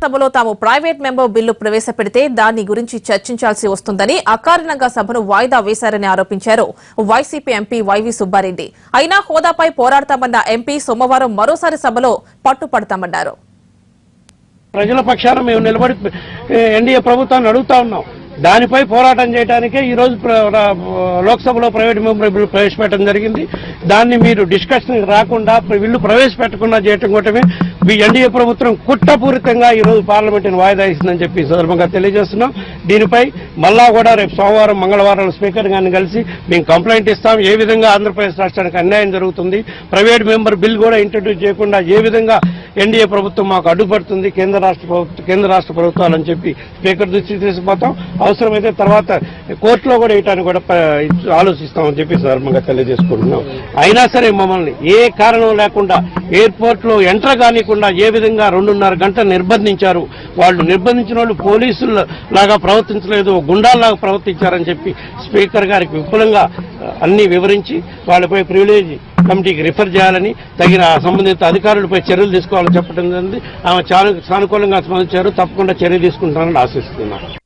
లోక్సభలో తాము private member bill ప్రవేశపెడితే దాని గురించి చర్చించాల్సి వస్తుందని అకారణంగా సభను వాయిదా వేశారని ఆరోపించారు వైసీపీ ఎంపీ వైవి సుబ్బారెడ్డి. అయినా హోదాపై పోరాడతామన్న ఎంపీ సోమవారం మరోసారి సభలో పట్టుపడతామన్నారు. ప్రజల పక్షాన మేము నిలబడి ఎన్డీఏ ప్రభుత్వాన్ని అడుగుతా ఉన్నాం. దానిపై పోరాటం చేయడానికే ఈ రోజు లోక్సభలో ప్రైవేట్ మెంబర్ బిల్లు ప్రవేశపెట్టడం జరిగింది. దాన్ని మీరు డిస్కషన్ రాకుండా బిల్లు ప్రవేశపెట్టకుండా చేయటం కోసమే ఎన్డీఏ ప్రభుత్వం కుట్రపూరితంగా ఈ రోజు పార్లమెంటును వాయిదా ఇస్తుందని చెప్పి సందర్భంగా తెలియజేస్తున్నాం. దీనిపై మళ్ళా కూడా రేపు సోమవారం మంగళవారం స్పీకర్ గారిని కలిసి మేము కంప్లైంట్ ఇస్తాం. ఏ విధంగా ఆంధ్రప్రదేశ్ రాష్ట్రానికి అన్యాయం జరుగుతుంది, ప్రైవేట్ మెంబర్ బిల్ కూడా ఇంట్రడ్యూస్ చేయకుండా ఏ విధంగా ఎన్డీఏ ప్రభుత్వం మాకు అడ్డుపడుతుంది కేంద్ర రాష్ట్ర ప్రభుత్వాలని చెప్పి స్పీకర్ దృష్టికి తీసుకుపోతాం. అవసరమైతే తర్వాత కోర్టులో కూడా వేయటానికి కూడా ఆలోచిస్తామని చెప్పి సందర్భంగా తెలియజేసుకుంటున్నాం. అయినా సరే మమ్మల్ని ఏ కారణం లేకుండా ఎయిర్పోర్ట్ లో ఎంటర్ కానికుండా ఏ విధంగా 2.5 గంటలు నిర్బంధించారు. వాళ్ళు నిర్బంధించిన వాళ్ళు పోలీసుల లాగా ప్రవర్తించలేదు, గుండాల్లాగా ప్రవర్తించారని చెప్పి స్పీకర్ గారికి విపులంగా అన్ని వివరించి వాళ్ళపై ప్రివిలేజ్ కమిటీకి రిఫర్ చేయాలని, తగిన సంబంధిత అధికారులపై చర్యలు తీసుకోవాలని చెప్పడం జరిగింది. ఆమె చాలా సానుకూలంగా స్పందించారు. తప్పకుండా చర్య తీసుకుంటానని ఆశిస్తున్నాను.